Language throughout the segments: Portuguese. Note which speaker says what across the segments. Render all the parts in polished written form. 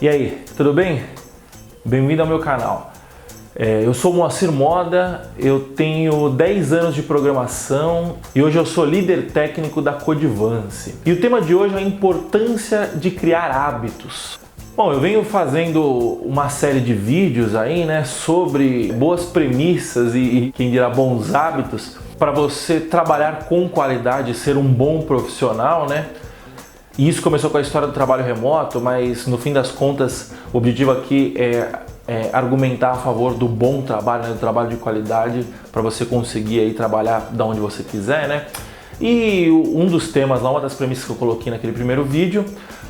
Speaker 1: E aí, tudo bem? Bem-vindo ao meu canal. Eu sou Moacir Moda, eu tenho 10 anos de programação e hoje eu sou líder técnico da Codivance. E o tema de hoje é a importância de criar hábitos. Bom, eu venho fazendo uma série de vídeos aí, né, sobre boas premissas e quem dirá bons hábitos para você trabalhar com qualidade, ser um bom profissional, né? E isso começou com a história do trabalho remoto, mas no fim das contas o objetivo aqui é argumentar a favor do bom trabalho, né, do trabalho de qualidade, para você conseguir aí trabalhar da onde você quiser, né? E um dos temas, uma das premissas que eu coloquei naquele primeiro vídeo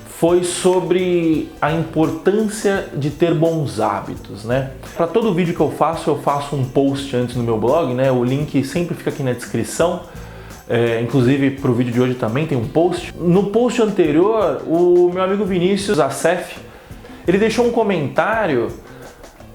Speaker 1: foi sobre a importância de ter bons hábitos, né? Para todo vídeo que eu faço um post antes no meu blog, né? O link sempre fica aqui na descrição. Inclusive para o vídeo de hoje também tem um post. No post anterior, o meu amigo Vinícius Acef, ele deixou um comentário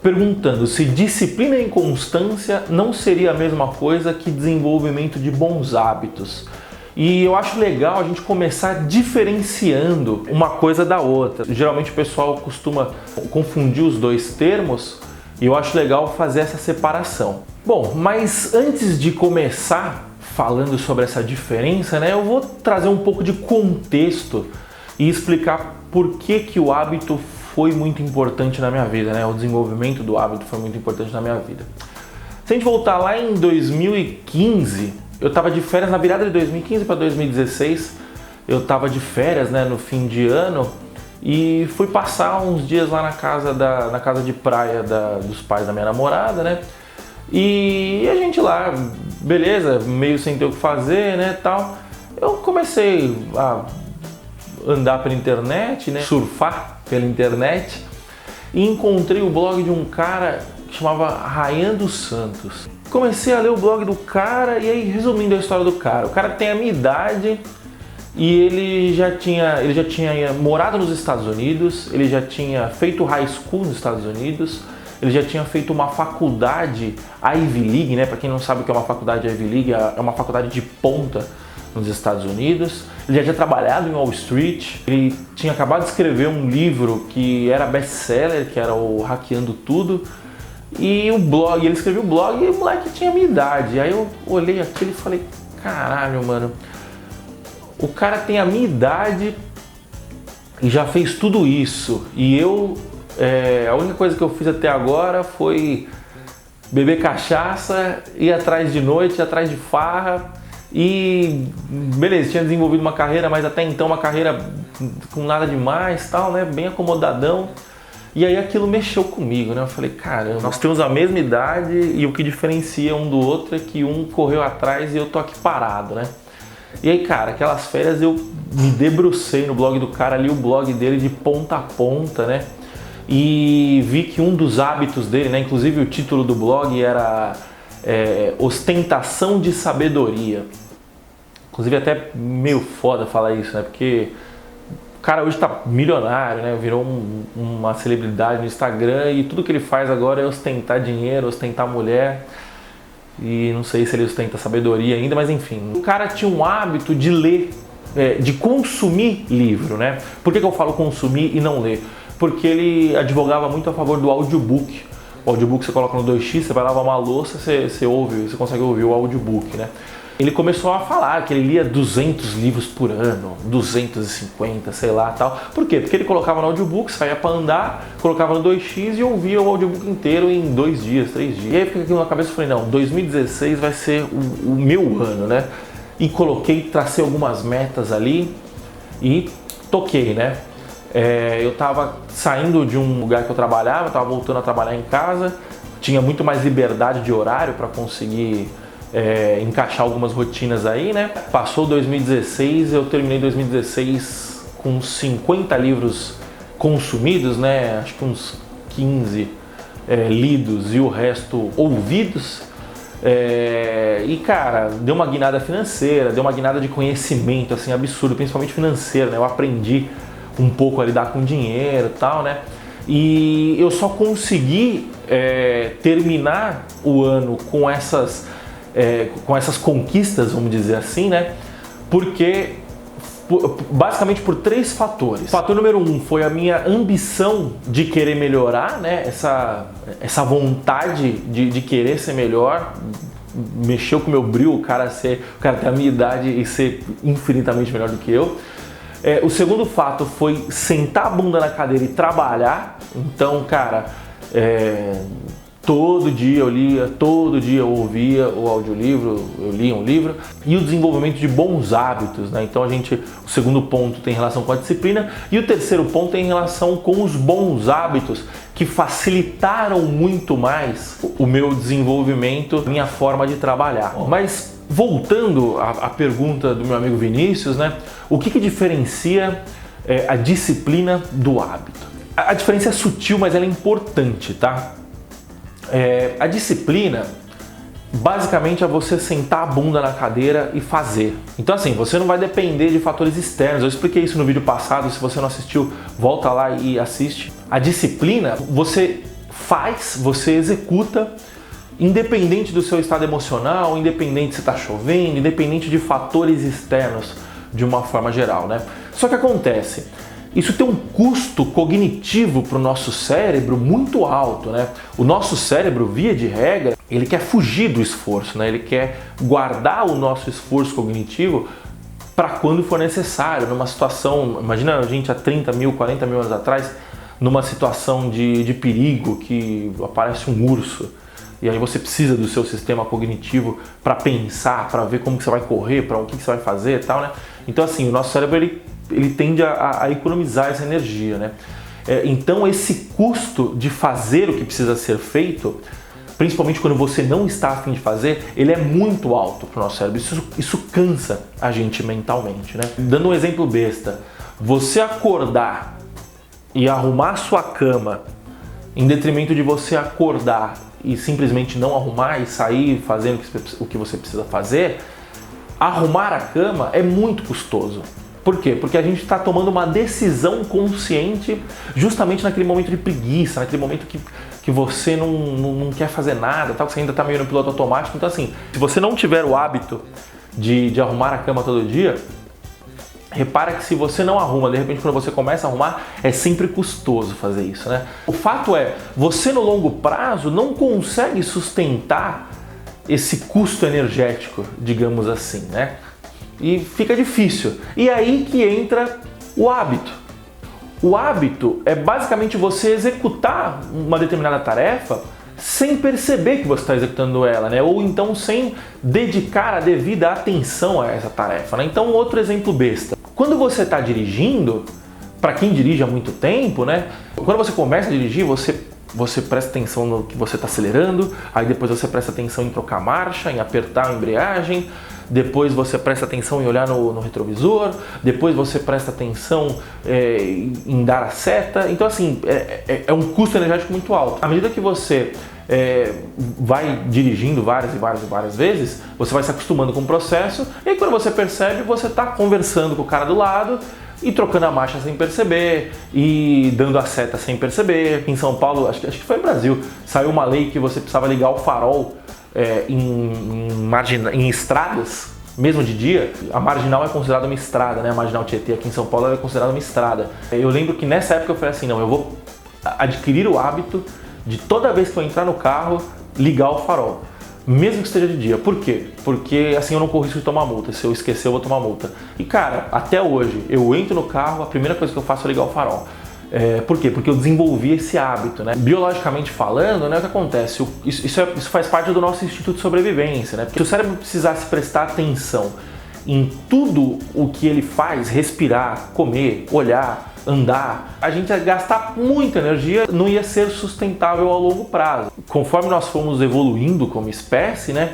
Speaker 1: perguntando se disciplina e constância não seria a mesma coisa que desenvolvimento de bons hábitos. E eu acho legal a gente começar diferenciando uma coisa da outra. Geralmente o pessoal costuma confundir os dois termos e eu acho legal fazer essa separação. Bom, mas antes de começar falando sobre essa diferença, né, eu vou trazer um pouco de contexto e explicar por que o hábito foi muito importante na minha vida, né? O desenvolvimento do hábito foi muito importante na minha vida. Se a gente voltar lá em 2015, eu estava de férias, na virada de 2015 para 2016, eu estava de férias, né, no fim de ano, e fui passar uns dias lá na casa de praia dos pais da minha namorada, né? E a gente lá, beleza, meio sem ter o que fazer, né, tal. Eu comecei a andar pela internet, né, surfar pela internet, e encontrei o blog de um cara que chamava Ryan dos Santos. Comecei a ler o blog do cara e aí, resumindo a história do cara, o cara tem a minha idade e ele já tinha morado nos Estados Unidos, ele já tinha feito high school nos Estados Unidos, ele já tinha feito uma faculdade Ivy League, né? Para quem não sabe o que é uma faculdade Ivy League, é uma faculdade de ponta nos Estados Unidos. Ele já tinha trabalhado em Wall Street, ele tinha acabado de escrever um livro que era best-seller, que era o Hackeando Tudo. E o blog, ele escreveu o blog e o moleque tinha a minha idade. Aí eu olhei aquilo e falei, caralho, mano, o cara tem a minha idade e já fez tudo isso. E eu, a única coisa que eu fiz até agora foi beber cachaça, ir atrás de noite, ir atrás de farra. E beleza, tinha desenvolvido uma carreira, mas até então uma carreira com nada demais, tal, né, bem acomodadão. E aí aquilo mexeu comigo, né? Eu falei, caramba, nós temos a mesma idade e o que diferencia um do outro é que um correu atrás e eu tô aqui parado, né? E aí, cara, aquelas férias eu me debrucei no blog do cara, li o blog dele de ponta a ponta, né? E vi que um dos hábitos dele, né? Inclusive o título do blog era Ostentação de Sabedoria. Inclusive até meio foda falar isso, né? Porque o cara hoje tá milionário, né? Virou uma celebridade no Instagram e tudo que ele faz agora é ostentar dinheiro, ostentar mulher. E não sei se ele ostenta sabedoria ainda, mas enfim. O cara tinha um hábito de ler, de consumir livro, né? Por que eu falo consumir e não ler? Porque ele advogava muito a favor do audiobook. O audiobook você coloca no 2x, você vai lavar uma louça, você ouve, você consegue ouvir o audiobook, né? Ele começou a falar que ele lia 200 livros por ano, 250, sei lá, tal. Por quê? Porque ele colocava no audiobook, saía pra andar, colocava no 2x e ouvia o audiobook inteiro em 2 dias, 3 dias. E aí fica aqui na cabeça e falei, não, 2016 vai ser o meu ano, né? E tracei algumas metas ali e toquei, né? Eu tava saindo de um lugar que eu trabalhava, tava voltando a trabalhar em casa, tinha muito mais liberdade de horário para conseguir encaixar algumas rotinas aí, né? Passou 2016, eu terminei 2016 com 50 livros consumidos, né? Acho que uns 15 lidos e o resto ouvidos. E cara, deu uma guinada financeira, deu uma guinada de conhecimento assim absurdo, principalmente financeiro, né? Eu aprendi um pouco a lidar com dinheiro e tal, né? E eu só consegui terminar o ano com essas conquistas, vamos dizer assim, né? Porque basicamente por 3 fatores. O fator número 1 foi a minha ambição de querer melhorar, né? Essa vontade de querer ser melhor, mexeu com o meu brilho, o cara ter a minha idade e ser infinitamente melhor do que eu. O segundo fato foi sentar a bunda na cadeira e trabalhar. Então, cara, todo dia eu lia, todo dia eu ouvia o audiolivro, eu lia um livro. E o desenvolvimento de bons hábitos, né? Então o segundo ponto tem relação com a disciplina e o terceiro ponto tem relação com os bons hábitos que facilitaram muito mais o meu desenvolvimento, minha forma de trabalhar. Mas voltando à pergunta do meu amigo Vinícius, né? O que diferencia a disciplina do hábito? A diferença é sutil, mas ela é importante, tá? A disciplina, basicamente, é você sentar a bunda na cadeira e fazer. Então, assim, você não vai depender de fatores externos. Eu expliquei isso no vídeo passado. Se você não assistiu, volta lá e assiste. A disciplina, você faz, você executa, independente do seu estado emocional, independente se está chovendo, independente de fatores externos, de uma forma geral, né? Só que acontece, isso tem um custo cognitivo para o nosso cérebro muito alto, né? O nosso cérebro, via de regra, ele quer fugir do esforço, né? Ele quer guardar o nosso esforço cognitivo para quando for necessário, numa situação, imagina a gente há 30 mil, 40 mil anos atrás, numa situação de perigo, que aparece um urso, e aí você precisa do seu sistema cognitivo para pensar, para ver como que você vai correr, para o que você vai fazer e tal, né? Então, assim, o nosso cérebro, ele tende a economizar essa energia, né? Então esse custo de fazer o que precisa ser feito, principalmente quando você não está a fim de fazer, ele é muito alto para o nosso cérebro. Isso cansa a gente mentalmente, né? Dando um exemplo besta, você acordar e arrumar sua cama em detrimento de você acordar e simplesmente não arrumar e sair fazendo o que você precisa fazer, arrumar a cama é muito custoso. Por quê? Porque a gente está tomando uma decisão consciente justamente naquele momento de preguiça, naquele momento que você não quer fazer nada, tal, que você ainda está meio no piloto automático. Então, assim, se você não tiver o hábito de arrumar a cama todo dia, repara que se você não arruma, de repente quando você começa a arrumar, é sempre custoso fazer isso, né? O fato é, você no longo prazo não consegue sustentar esse custo energético, digamos assim, né? E fica difícil. E aí que entra o hábito. O hábito é basicamente você executar uma determinada tarefa sem perceber que você está executando ela, né? Ou então sem dedicar a devida atenção a essa tarefa, né? Então, outro exemplo besta. Quando você está dirigindo, para quem dirige há muito tempo, né? Quando você começa a dirigir, você presta atenção no que você está acelerando, aí depois você presta atenção em trocar marcha, em apertar a embreagem, depois você presta atenção em olhar no retrovisor, depois você presta atenção em dar a seta. Então, assim, é um custo energético muito alto. À medida que você vai dirigindo várias vezes, você vai se acostumando com o processo, e aí quando você percebe, você está conversando com o cara do lado e trocando a marcha sem perceber, e dando a seta sem perceber. Em São Paulo, acho que foi no Brasil, saiu uma lei que você precisava ligar o farol em estradas, mesmo de dia. A Marginal é considerada uma estrada, né? A Marginal Tietê aqui em São Paulo é considerada uma estrada. Eu lembro que nessa época eu falei assim, não, eu vou adquirir o hábito de toda vez que eu entrar no carro, ligar o farol, mesmo que esteja de dia. Por quê? Porque assim eu não corro risco de tomar multa. Se eu esquecer, eu vou tomar multa. E cara, até hoje, eu entro no carro, a primeira coisa que eu faço é ligar o farol. Por quê? Porque eu desenvolvi esse hábito, né? Biologicamente falando, né, o que acontece? Isso faz parte do nosso instinto de sobrevivência, né? Porque se o cérebro precisasse prestar atenção em tudo o que ele faz, respirar, comer, olhar, andar, a gente ia gastar muita energia, não ia ser sustentável ao longo prazo. Conforme nós fomos evoluindo como espécie, né?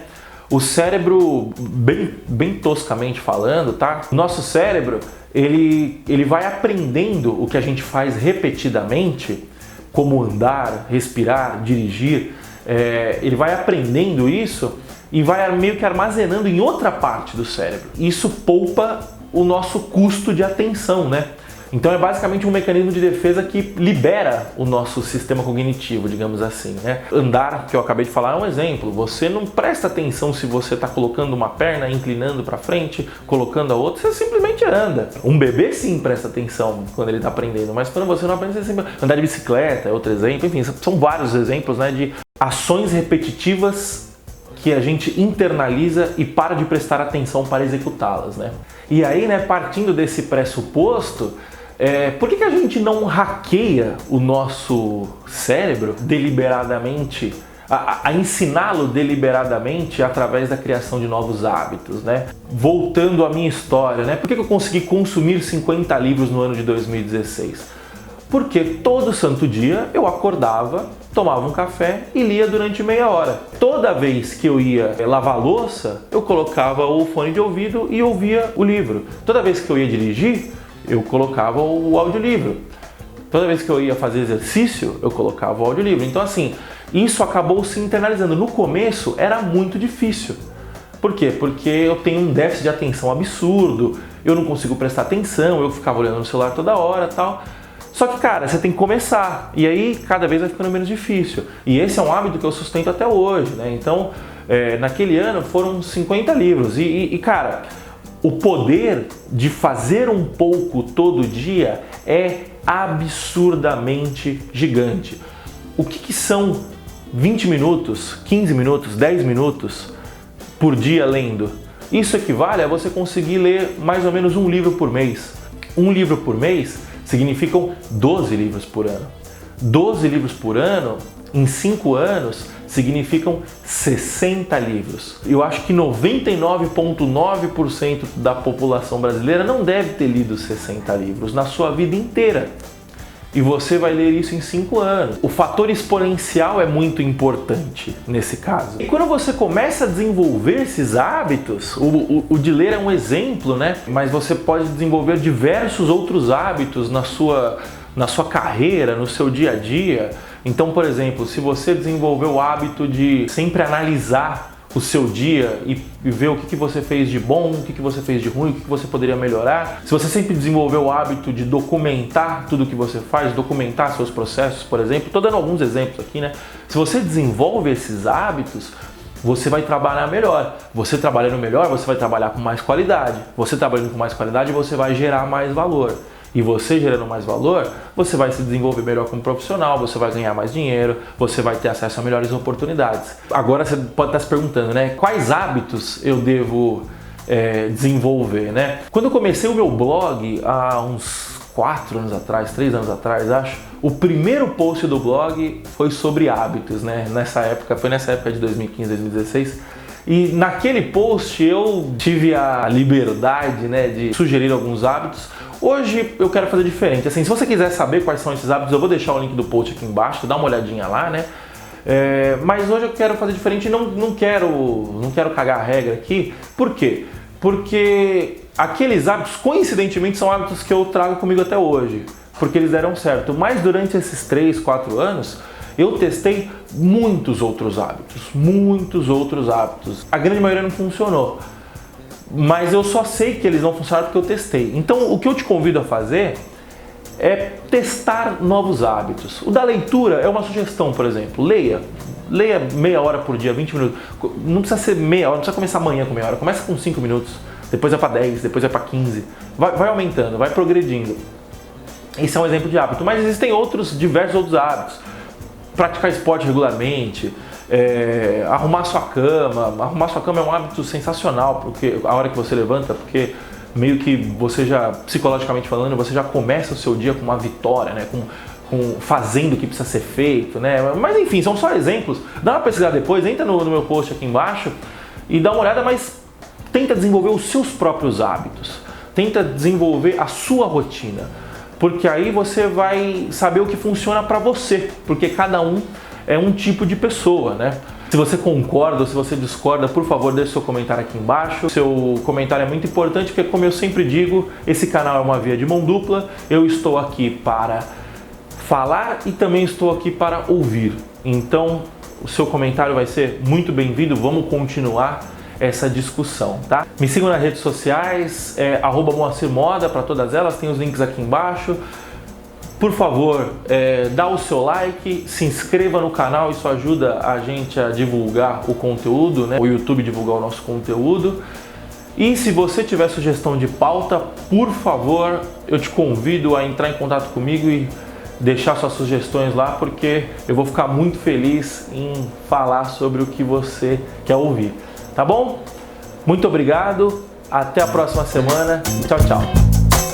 Speaker 1: O cérebro, bem toscamente falando, tá? O nosso cérebro, ele vai aprendendo o que a gente faz repetidamente, como andar, respirar, dirigir. Ele vai aprendendo isso e vai meio que armazenando em outra parte do cérebro. Isso poupa o nosso custo de atenção, né? Então é basicamente um mecanismo de defesa que libera o nosso sistema cognitivo, digamos assim, né? Andar, que eu acabei de falar, é um exemplo. Você não presta atenção se você está colocando uma perna, inclinando para frente, colocando a outra, você simplesmente gente anda. Um bebê sim presta atenção quando ele está aprendendo, mas quando você não aprende, você sempre... Andar de bicicleta é outro exemplo, enfim, são vários exemplos, né, de ações repetitivas que a gente internaliza e para de prestar atenção para executá-las, né? E aí, né, partindo desse pressuposto, por que a gente não hackeia o nosso cérebro deliberadamente, a ensiná-lo deliberadamente através da criação de novos hábitos, né? Voltando à minha história, né? Por que eu consegui consumir 50 livros no ano de 2016? Porque todo santo dia eu acordava, tomava um café e lia durante meia hora. Toda vez que eu ia lavar a louça, eu colocava o fone de ouvido e ouvia o livro. Toda vez que eu ia dirigir, eu colocava o audiolivro. Toda vez que eu ia fazer exercício, eu colocava o audiolivro. Então assim, isso acabou se internalizando. No começo era muito difícil. Por quê? Porque eu tenho um déficit de atenção absurdo, eu não consigo prestar atenção, eu ficava olhando no celular toda hora e tal. Só que, cara, você tem que começar, e aí cada vez vai ficando menos difícil. E esse é um hábito que eu sustento até hoje, né? Então, naquele ano foram 50 livros. Cara, o poder de fazer um pouco todo dia é absurdamente gigante. O que são 20 minutos, 15 minutos, 10 minutos por dia lendo? Isso equivale a você conseguir ler mais ou menos um livro por mês. Um livro por mês significam 12 livros por ano. 12 livros por ano, em 5 anos, significam 60 livros. Eu acho que 99,9% da população brasileira não deve ter lido 60 livros na sua vida inteira. E você vai ler isso em 5 anos. O fator exponencial é muito importante nesse caso. E quando você começa a desenvolver esses hábitos, o de ler é um exemplo, né? Mas você pode desenvolver diversos outros hábitos na sua carreira, no seu dia a dia. Então, por exemplo, se você desenvolver o hábito de sempre analisar o seu dia e ver o que você fez de bom, o que você fez de ruim, o que você poderia melhorar. Se você sempre desenvolver o hábito de documentar tudo o que você faz, documentar seus processos, por exemplo, estou dando alguns exemplos aqui, né? Se você desenvolve esses hábitos, você vai trabalhar melhor. Você trabalhando melhor, você vai trabalhar com mais qualidade. Você trabalhando com mais qualidade, você vai gerar mais valor. E você gerando mais valor, você vai se desenvolver melhor como profissional, você vai ganhar mais dinheiro, você vai ter acesso a melhores oportunidades. Agora você pode estar se perguntando, né? Quais hábitos eu devo desenvolver, né? Quando eu comecei o meu blog há uns 4 anos atrás, 3 anos atrás, acho, o primeiro post do blog foi sobre hábitos, né? Foi nessa época de 2015, 2016. E naquele post eu tive a liberdade, né, de sugerir alguns hábitos. Hoje eu quero fazer diferente. Assim, se você quiser saber quais são esses hábitos, eu vou deixar o link do post aqui embaixo, dá uma olhadinha lá, né? Mas hoje eu quero fazer diferente e não quero cagar a regra aqui. Por quê? Porque aqueles hábitos, coincidentemente, são hábitos que eu trago comigo até hoje, porque eles deram certo. Mas durante esses 3, 4 anos, eu testei muitos outros hábitos. A grande maioria não funcionou. Mas eu só sei que eles não funcionaram porque eu testei. Então, o que eu te convido a fazer é testar novos hábitos. O da leitura é uma sugestão, por exemplo. Leia meia hora por dia, 20 minutos. Não precisa ser meia hora, não precisa começar amanhã com meia hora. Começa com 5 minutos, depois é para 10, depois é para 15. Vai aumentando, vai progredindo. Esse é um exemplo de hábito. Mas existem diversos outros hábitos. Praticar esporte regularmente, arrumar sua cama. Arrumar sua cama é um hábito sensacional, porque a hora que você levanta, porque meio que você já, psicologicamente falando, você já começa o seu dia com uma vitória, né? Fazendo o que precisa ser feito, né? Mas enfim, são só exemplos. Dá uma pesquisada depois, entra no meu post aqui embaixo e dá uma olhada, mas tenta desenvolver os seus próprios hábitos. Tenta desenvolver a sua rotina. Porque aí você vai saber o que funciona para você, porque cada um é um tipo de pessoa, né? Se você concorda ou se você discorda, por favor, deixe seu comentário aqui embaixo. Seu comentário é muito importante, porque como eu sempre digo, esse canal é uma via de mão dupla. Eu estou aqui para falar e também estou aqui para ouvir. Então, o seu comentário vai ser muito bem-vindo. Vamos continuar essa discussão, tá? Me sigam nas redes sociais, @MoacirModa para todas elas, tem os links aqui embaixo. Por favor, dá o seu like, se inscreva no canal, isso ajuda a gente a divulgar o conteúdo, né? O YouTube divulgar o nosso conteúdo. E se você tiver sugestão de pauta, por favor, eu te convido a entrar em contato comigo e deixar suas sugestões lá, porque eu vou ficar muito feliz em falar sobre o que você quer ouvir. Tá bom? Muito obrigado, até a próxima semana. Tchau, tchau.